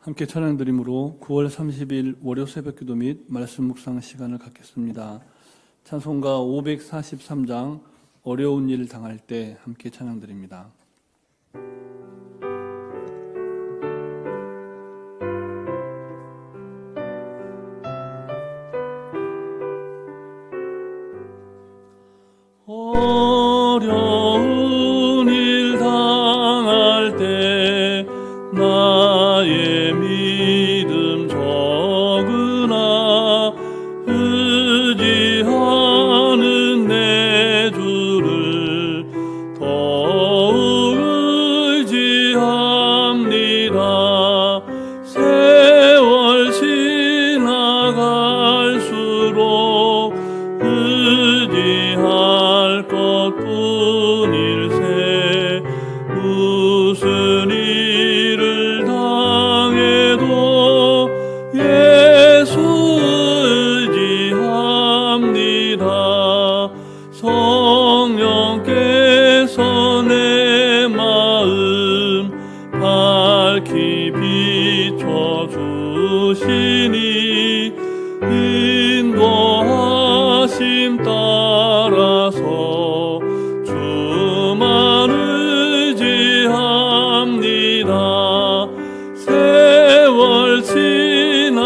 함께 찬양드림으로 9월 30일 월요 새벽기도 및 말씀 묵상 시간을 갖겠습니다. 찬송가 543장 어려운 일 당할 때 함께 찬양드립니다. 어려운 일 당할 때 나의 믿음 적으나 의지하는 내 주를 더욱 의지합니다. 세월 지나갈수록 의지할 것뿐일세. 무슨 일을 당해도 예수 의지합니다. 성령께서 내 마음 밝히 비춰주시니 인도하심 따라서 주만 의지합니다. 세월 지나갈수록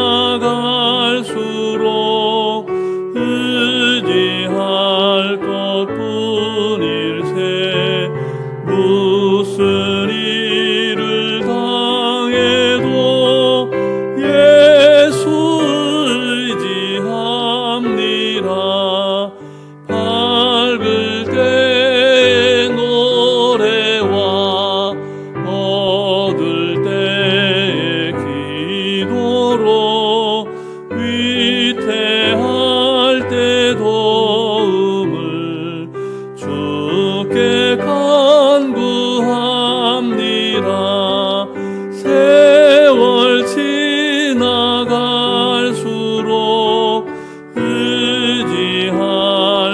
의지할 것뿐일세. 무슨 일을 당해도 예수 의지합니다. 밝을 때의 노래와 어두울 때의 기도로 위태할 때 도움을 주께 간구합니다. 세월 지나갈수록 의지할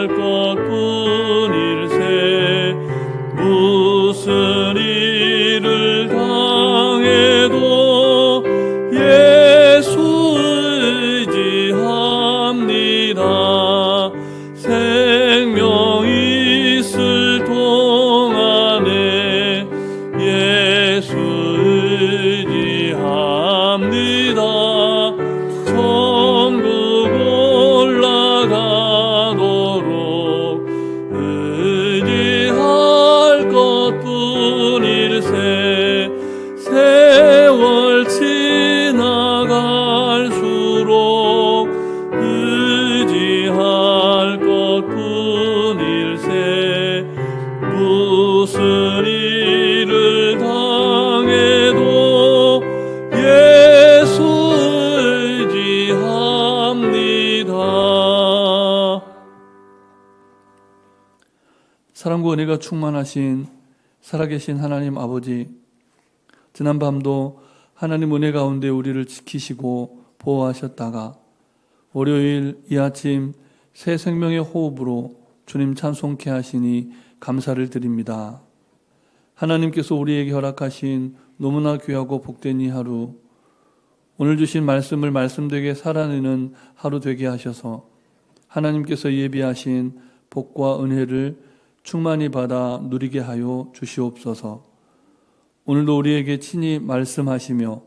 것뿐일세. 무슨 일을 당해도 예수 의지합니다. 생명 있을 동안에 예수 의지합니다. 천국 올라가도록 의지할 것뿐일세. 세월 지나갈수록 의지할 것뿐일세. 무슨 일을 당해도 예수 의지합니다. 사랑과 은혜가 충만하신 살아계신 하나님 아버지, 지난밤도 하나님 은혜 가운데 우리를 지키시고 보호하셨다가 월요일 이 아침 새 생명의 호흡으로 주님 찬송케 하시니 감사를 드립니다. 하나님께서 우리에게 허락하신 너무나 귀하고 복된 이 하루, 오늘 주신 말씀을 말씀되게 살아내는 하루 되게 하셔서 하나님께서 예비하신 복과 은혜를 충만히 받아 누리게 하여 주시옵소서. 오늘도 우리에게 친히 말씀하시며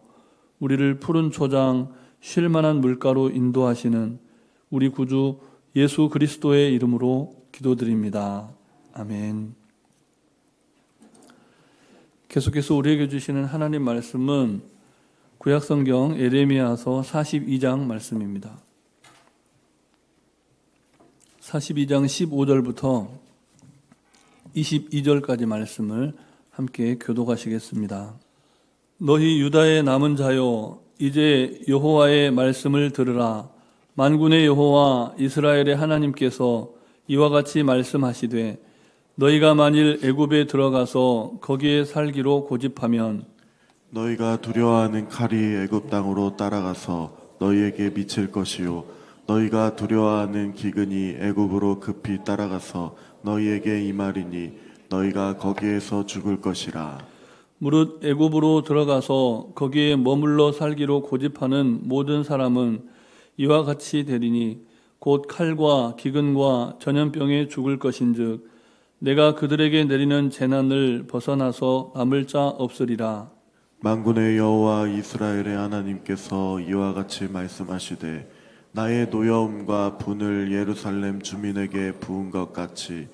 우리를 푸른 초장 쉴 만한 물가로 인도하시는 우리 구주 예수 그리스도의 이름으로 기도드립니다. 아멘. 계속해서 우리에게 주시는 하나님 말씀은 구약성경 에레미야서 42장 말씀입니다. 42장 15절부터 22절까지 말씀을 함께 교독하시겠습니다. 너희 유다의 남은 자여, 이제 여호와의 말씀을 들으라. 만군의 여호와 이스라엘의 하나님께서 이와 같이 말씀하시되, 너희가 만일 애굽에 들어가서 거기에 살기로 고집하면 너희가 두려워하는 칼이 애굽 땅으로 따라가서 너희에게 미칠 것이요, 너희가 두려워하는 기근이 애굽으로 급히 따라가서 너희에게 임하리니 너희가 거기에서 죽을 것이라. 무릇 애굽으로 들어가서 거기에 머물러 살기로 고집하는 모든 사람은 이와 같이 되리니 곧 칼과 기근과 전염병에 죽을 것인즉 내가 그들에게 내리는 재난을 벗어나서 남을 자 없으리라. 만군의 여호와 이스라엘의 하나님께서 이와 같이 말씀하시되 나의 노여움과 분을 예루살렘 주민에게 부은 것 같이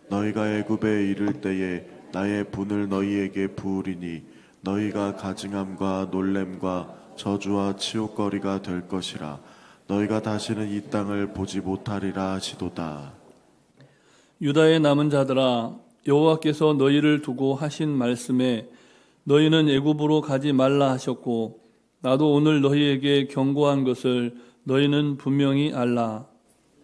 너희가 애굽에 이를 때에 나의 분을 너희에게 부으리니 너희가 가증함과 놀램과 저주와 치욕거리가 될 것이라. 너희가 다시는 이 땅을 보지 못하리라 하시도다. 유다의 남은 자들아, 여호와께서 너희를 두고 하신 말씀에 너희는 애굽으로 가지 말라 하셨고 나도 오늘 너희에게 경고한 것을 너희는 분명히 알라.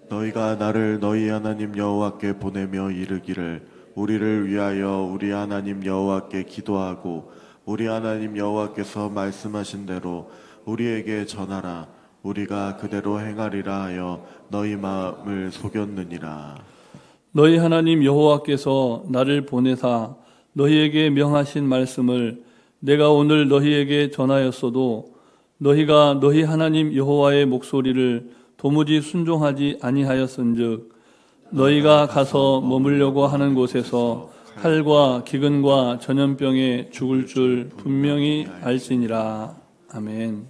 너희가 나를 너희 하나님 여호와께 보내며 이르기를 우리를 위하여 우리 하나님 여호와께 기도하고 우리 하나님 여호와께서 말씀하신 대로 우리에게 전하라. 우리가 그대로 행하리라 하여 너희 마음을 속였느니라. 너희 하나님 여호와께서 나를 보내사 너희에게 명하신 말씀을 내가 오늘 너희에게 전하였어도 너희가 너희 하나님 여호와의 목소리를 도무지 순종하지 아니하였은즉 너희가 가서 머물려고 하는 곳에서 칼과 기근과 전염병에 죽을 줄 분명히 알지니라. 아멘.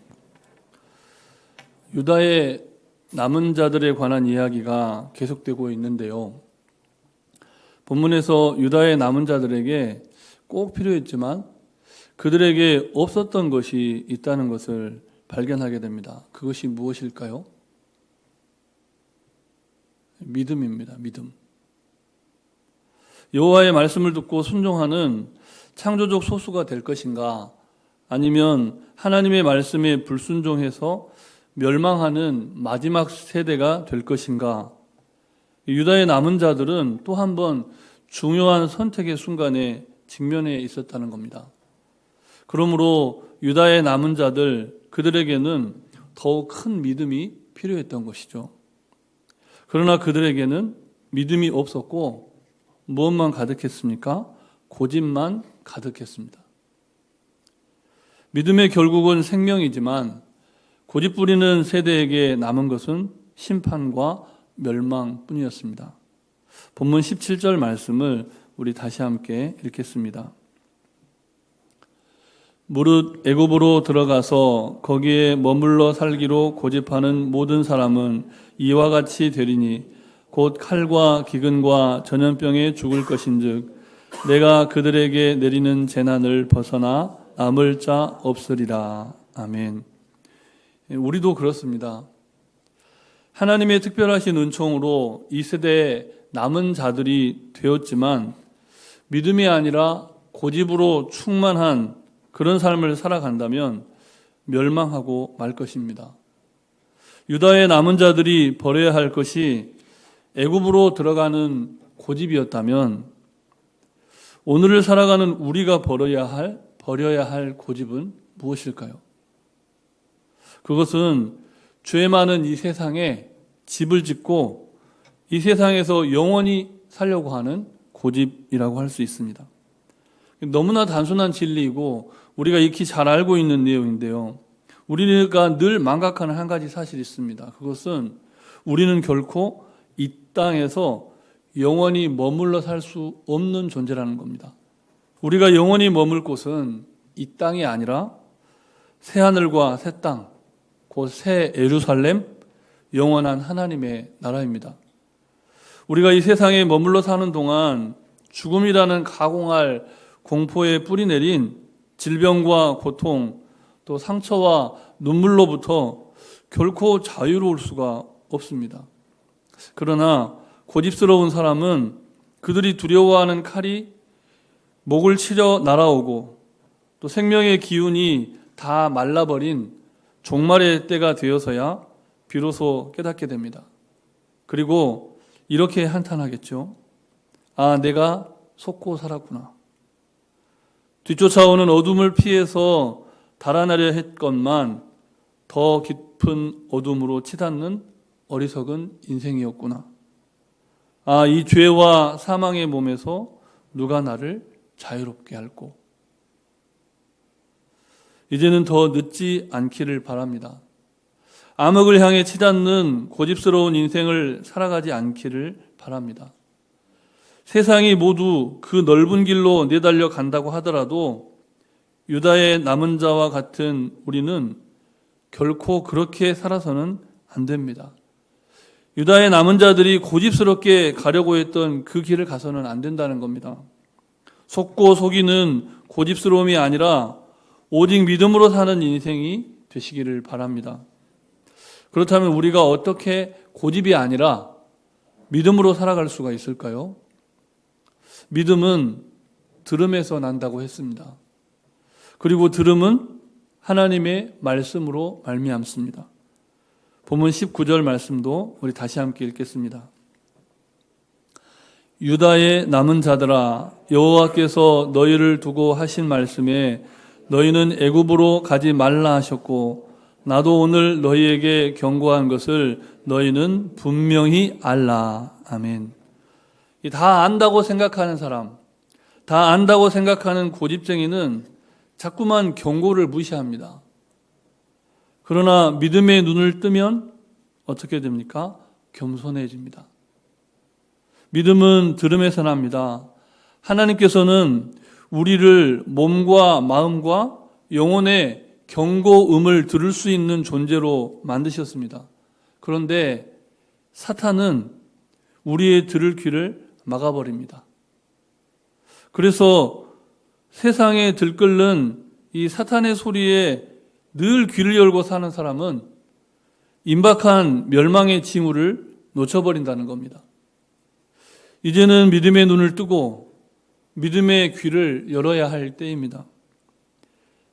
유다의 남은 자들에 관한 이야기가 계속되고 있는데요. 본문에서 유다의 남은 자들에게 꼭 필요했지만 그들에게 없었던 것이 있다는 것을 발견하게 됩니다. 그것이 무엇일까요? 믿음입니다. 믿음. 여호와의 말씀을 듣고 순종하는 창조적 소수가 될 것인가, 아니면 하나님의 말씀에 불순종해서 멸망하는 마지막 세대가 될 것인가. 유다의 남은 자들은 또 한 번 중요한 선택의 순간에 직면해 있었다는 겁니다. 그러므로 유다의 남은 자들, 그들에게는 더욱 큰 믿음이 필요했던 것이죠. 그러나 그들에게는 믿음이 없었고 무엇만 가득했습니까? 고집만 가득했습니다. 믿음의 결국은 생명이지만 고집 부리는 세대에게 남은 것은 심판과 멸망뿐이었습니다. 본문 17절 말씀을 우리 다시 함께 읽겠습니다. 무릇 애굽으로 들어가서 거기에 머물러 살기로 고집하는 모든 사람은 이와 같이 되리니 곧 칼과 기근과 전염병에 죽을 것인즉 내가 그들에게 내리는 재난을 벗어나 남을 자 없으리라. 아멘. 우리도 그렇습니다. 하나님의 특별하신 은총으로 이 세대에 남은 자들이 되었지만 믿음이 아니라 고집으로 충만한 그런 삶을 살아간다면 멸망하고 말 것입니다. 유다의 남은 자들이 버려야 할 것이 애굽으로 들어가는 고집이었다면 오늘을 살아가는 우리가 버려야 할 고집은 무엇일까요? 그것은 죄 많은 이 세상에 집을 짓고 이 세상에서 영원히 살려고 하는 고집이라고 할 수 있습니다. 너무나 단순한 진리이고 우리가 익히 잘 알고 있는 내용인데요. 우리가 늘 망각하는 한 가지 사실이 있습니다. 그것은 우리는 결코 이 땅에서 영원히 머물러 살 수 없는 존재라는 겁니다. 우리가 영원히 머물 곳은 이 땅이 아니라 새하늘과 새 땅, 곧 새 예루살렘, 영원한 하나님의 나라입니다. 우리가 이 세상에 머물러 사는 동안 죽음이라는 가공할 공포에 뿌리 내린 질병과 고통, 또 상처와 눈물로부터 결코 자유로울 수가 없습니다. 그러나 고집스러운 사람은 그들이 두려워하는 칼이 목을 치려 날아오고 또 생명의 기운이 다 말라버린 종말의 때가 되어서야 비로소 깨닫게 됩니다. 그리고 이렇게 한탄하겠죠. 아, 내가 속고 살았구나. 뒤쫓아오는 어둠을 피해서 달아나려 했건만 더 깊은 어둠으로 치닫는 어리석은 인생이었구나. 아, 이 죄와 사망의 몸에서 누가 나를 자유롭게 할꼬. 이제는 더 늦지 않기를 바랍니다. 암흑을 향해 치닫는 고집스러운 인생을 살아가지 않기를 바랍니다. 세상이 모두 그 넓은 길로 내달려 간다고 하더라도 유다의 남은 자와 같은 우리는 결코 그렇게 살아서는 안 됩니다. 유다의 남은 자들이 고집스럽게 가려고 했던 그 길을 가서는 안 된다는 겁니다. 속고 속이는 고집스러움이 아니라 오직 믿음으로 사는 인생이 되시기를 바랍니다. 그렇다면 우리가 어떻게 고집이 아니라 믿음으로 살아갈 수가 있을까요? 믿음은 들음에서 난다고 했습니다. 그리고 들음은 하나님의 말씀으로 말미암습니다. 본문 19절 말씀도 우리 다시 함께 읽겠습니다. 유다의 남은 자들아, 여호와께서 너희를 두고 하신 말씀에 너희는 애굽으로 가지 말라 하셨고 나도 오늘 너희에게 경고한 것을 너희는 분명히 알라. 아멘. 다 안다고 생각하는 사람, 다 안다고 생각하는 고집쟁이는 자꾸만 경고를 무시합니다. 그러나 믿음의 눈을 뜨면 어떻게 됩니까? 겸손해집니다. 믿음은 들음에서 납니다. 하나님께서는 우리를 몸과 마음과 영혼의 경고음을 들을 수 있는 존재로 만드셨습니다. 그런데 사탄은 우리의 들을 귀를 막아버립니다. 그래서 세상에 들끓는 이 사탄의 소리에 늘 귀를 열고 사는 사람은 임박한 멸망의 징후를 놓쳐버린다는 겁니다. 이제는 믿음의 눈을 뜨고 믿음의 귀를 열어야 할 때입니다.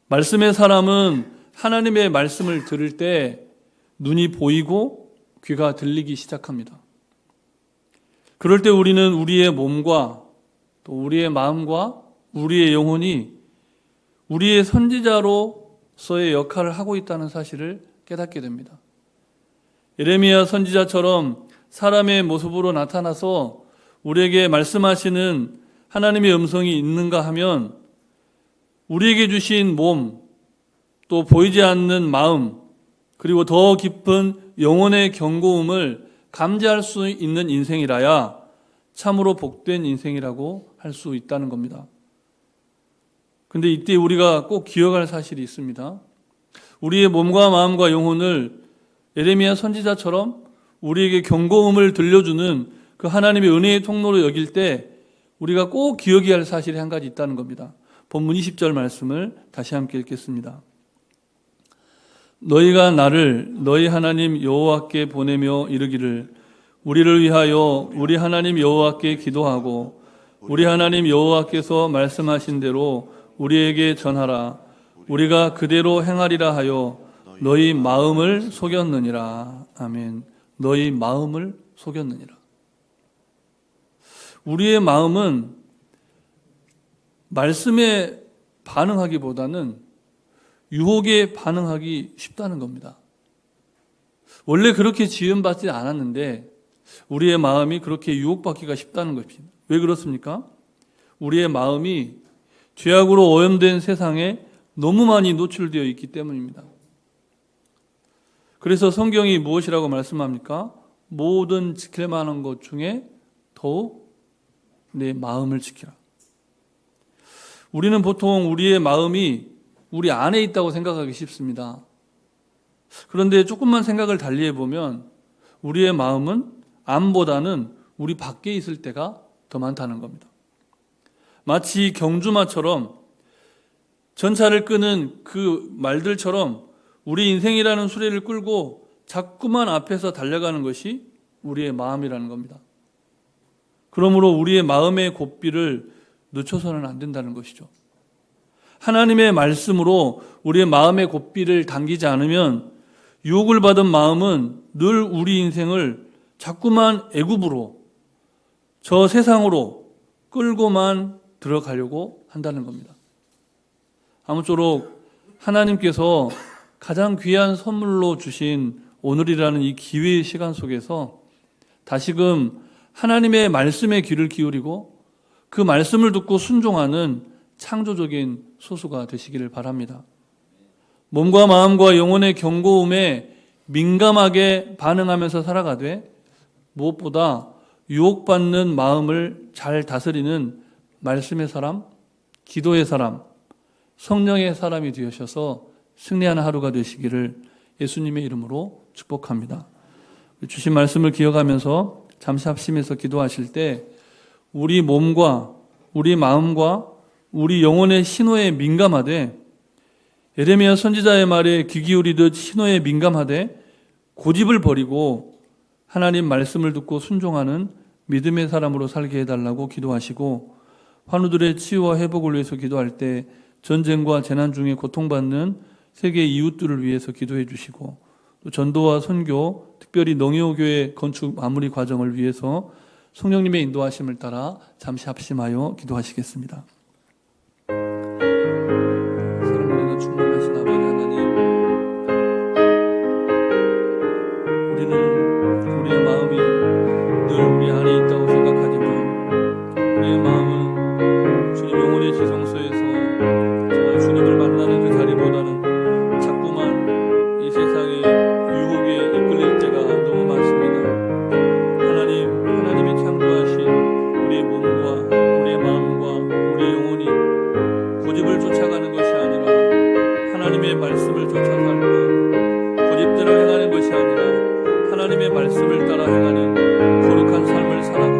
말씀의 사람은 하나님의 말씀을 들을 때 눈이 보이고 귀가 들리기 시작합니다. 그럴 때 우리는 우리의 몸과 또 우리의 마음과 우리의 영혼이 우리의 선지자로서의 역할을 하고 있다는 사실을 깨닫게 됩니다. 예레미야 선지자처럼 사람의 모습으로 나타나서 우리에게 말씀하시는 하나님의 음성이 있는가 하면 우리에게 주신 몸, 또 보이지 않는 마음, 그리고 더 깊은 영혼의 경고음을 감지할 수 있는 인생이라야 참으로 복된 인생이라고 할 수 있다는 겁니다. 근데 이때 우리가 꼭 기억할 사실이 있습니다. 우리의 몸과 마음과 영혼을 예레미야 선지자처럼 우리에게 경고음을 들려주는 그 하나님의 은혜의 통로로 여길 때 우리가 꼭 기억해야 할 사실이 한 가지 있다는 겁니다. 본문 20절 말씀을 다시 함께 읽겠습니다. 너희가 나를 너희 하나님 여호와께 보내며 이르기를 우리를 위하여 우리 하나님 여호와께 기도하고 우리 하나님 여호와께서 말씀하신 대로 우리에게 전하라. 우리가 그대로 행하리라 하여 너희 마음을 속였느니라. 아멘. 너희 마음을 속였느니라. 우리의 마음은 말씀에 반응하기보다는 유혹에 반응하기 쉽다는 겁니다. 원래 그렇게 지음받지 않았는데 우리의 마음이 그렇게 유혹받기가 쉽다는 것입니다. 왜 그렇습니까? 우리의 마음이 죄악으로 오염된 세상에 너무 많이 노출되어 있기 때문입니다. 그래서 성경이 무엇이라고 말씀합니까? 모든 지킬 만한 것 중에 더욱 내 마음을 지키라. 우리는 보통 우리의 마음이 우리 안에 있다고 생각하기 쉽습니다. 그런데 조금만 생각을 달리해 보면 우리의 마음은 안보다는 우리 밖에 있을 때가 더 많다는 겁니다. 마치 경주마처럼 전차를 끄는 그 말들처럼 우리 인생이라는 수레를 끌고 자꾸만 앞에서 달려가는 것이 우리의 마음이라는 겁니다. 그러므로 우리의 마음의 고삐를 늦춰서는 안 된다는 것이죠. 하나님의 말씀으로 우리의 마음의 고삐를 당기지 않으면 유혹을 받은 마음은 늘 우리 인생을 자꾸만 애굽으로 저 세상으로 끌고만 들어가려고 한다는 겁니다. 아무쪼록 하나님께서 가장 귀한 선물로 주신 오늘이라는 이 기회의 시간 속에서 다시금 하나님의 말씀에 귀를 기울이고 그 말씀을 듣고 순종하는 창조적인 소수가 되시기를 바랍니다. 몸과 마음과 영혼의 경고음에 민감하게 반응하면서 살아가되 무엇보다 유혹받는 마음을 잘 다스리는 말씀의 사람, 기도의 사람, 성령의 사람이 되셔서 승리하는 하루가 되시기를 예수님의 이름으로 축복합니다. 주신 말씀을 기억하면서 잠시 합심해서 기도하실 때 우리 몸과 우리 마음과 우리 영혼의 신호에 민감하되 예레미야 선지자의 말에 귀 기울이듯 신호에 민감하되 고집을 버리고 하나님 말씀을 듣고 순종하는 믿음의 사람으로 살게 해달라고 기도하시고 환우들의 치유와 회복을 위해서 기도할 때 전쟁과 재난 중에 고통받는 세계 이웃들을 위해서 기도해 주시고 또 전도와 선교, 특별히 농해오교회 건축 마무리 과정을 위해서 성령님의 인도하심을 따라 잠시 합심하여 기도하시겠습니다. 사랑으로 충만하신 아버지 하나님, 우리는 우리의 마음이 늘 우리 안에 있다고 생각하지만 우리의 마음은 주님 영혼의 지성소에서 정말 주님을 만나는 그 자리보다는 자꾸만 이 세상의 유혹에 이끌릴 때가 너무 많습니다. 하나님이 창조하신 우리의 몸과 우리의 마음과 우리의 영혼이 고집을 쫓아가는 것이 아니라 하나님의 말씀을 쫓아 살고 고집대로 행하는 것이 아니라 하나님의 말씀을 따라 행하는 거룩한 삶을 살아가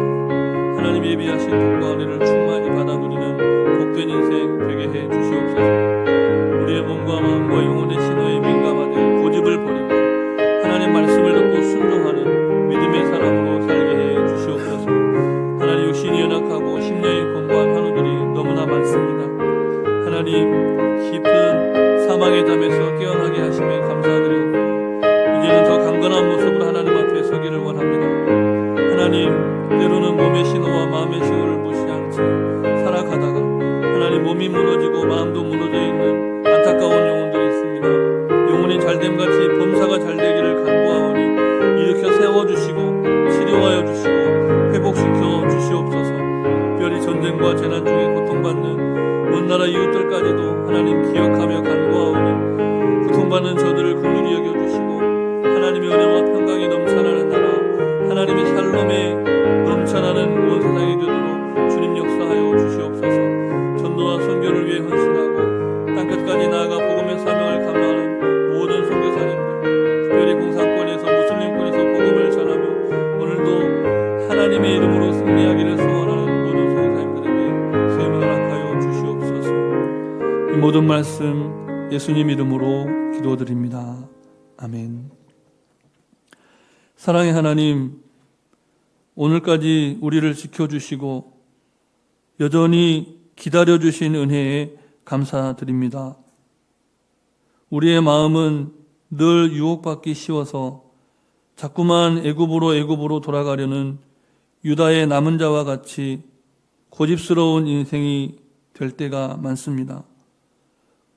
하나님이 예비하신 복과 은혜를 충만히 받아 누리는 복된 인생 되게 해 주시옵소서. 우리의 몸과 마음과 영혼의 신호에 민감하되 고집을 버리고 하나님 말씀을 듣고 순종하는 믿음의 사람으로 살게 해 주시옵소서. 하나님 육신이 연약하고 심령이 공고한 환우들이 너무나 많습니다. 하나님 깊은 사망의 잠에서 깨어나게 하시며 감사드리고 이제는 더 강건한 모습으로 하나님 앞에 서기를 원합니다. 하나님 때로는 몸의 신호와 마음의 신호를 무시한 채 살아가다가 하나님 몸이 무너지고 마음도 무너져 있는 안타까운 영혼들이 있습니다. 영혼이 잘됨같이 범사가 잘되기를 간구하오니 일으켜 세워주시고 치료하여 주시고 회복시켜 주시옵소서. 특별히 전쟁과 재난 중에 고통받는 먼 나라 이웃들까지도 하나님 기억하며 간구하오니 고통받는 저들을 긍휼히 여겨주시고 하나님의 은혜와 평강이 넘쳐나는 나라 하나님의 샬롬에 넘쳐나는 온 세상에 되도록 주님 역사하여 주시옵소서. 전도와 선교를 위해 헌신하고 땅끝까지 나아가 복음의 사명을 감당하는 모든 선교사님들, 특별히 공산권에서 무슬림권에서 복음을 전하며 오늘도 하나님의 이름으로 승리하기를 소원하는 모든 선교사님들에게 셈을 허락하여 주시옵소서. 이 모든 말씀 예수님 이름으로 기도드립니다. 아멘. 사랑의 하나님, 오늘까지 우리를 지켜주시고 여전히 기다려주신 은혜에 감사드립니다. 우리의 마음은 늘 유혹받기 쉬워서 자꾸만 애굽으로 돌아가려는 유다의 남은 자와 같이 고집스러운 인생이 될 때가 많습니다.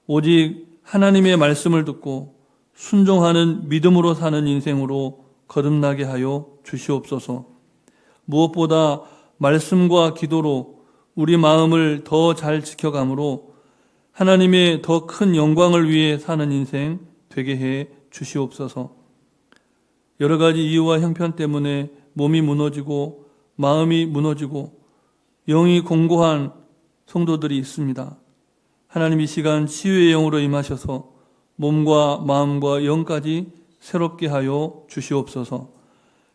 오직 하나님의 말씀을 듣고 순종하는 믿음으로 사는 인생으로 거듭나게 하여 주시옵소서. 무엇보다 말씀과 기도로 우리 마음을 더 잘 지켜감으로 하나님의 더 큰 영광을 위해 사는 인생 되게 해 주시옵소서. 여러 가지 이유와 형편 때문에 몸이 무너지고 마음이 무너지고 영이 공고한 성도들이 있습니다. 하나님 이 시간 치유의 영으로 임하셔서 몸과 마음과 영까지 새롭게 하여 주시옵소서.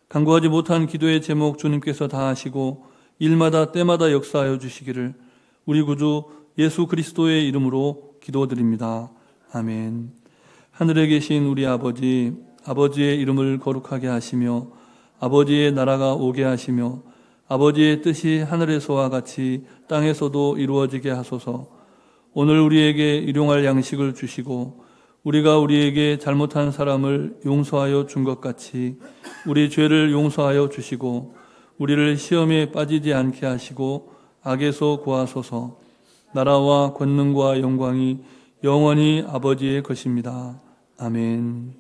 간구하지 못한 기도의 제목 주님께서 다 하시고 일마다 때마다 역사하여 주시기를 우리 구주 예수 그리스도의 이름으로 기도드립니다. 아멘. 하늘에 계신 우리 아버지, 아버지의 이름을 거룩하게 하시며 아버지의 나라가 오게 하시며 아버지의 뜻이 하늘에서와 같이 땅에서도 이루어지게 하소서. 오늘 우리에게 일용할 양식을 주시고 우리가 우리에게 잘못한 사람을 용서하여 준 것 같이 우리 죄를 용서하여 주시고 우리를 시험에 빠지지 않게 하시고 악에서 구하소서. 나라와 권능과 영광이 영원히 아버지의 것입니다. 아멘.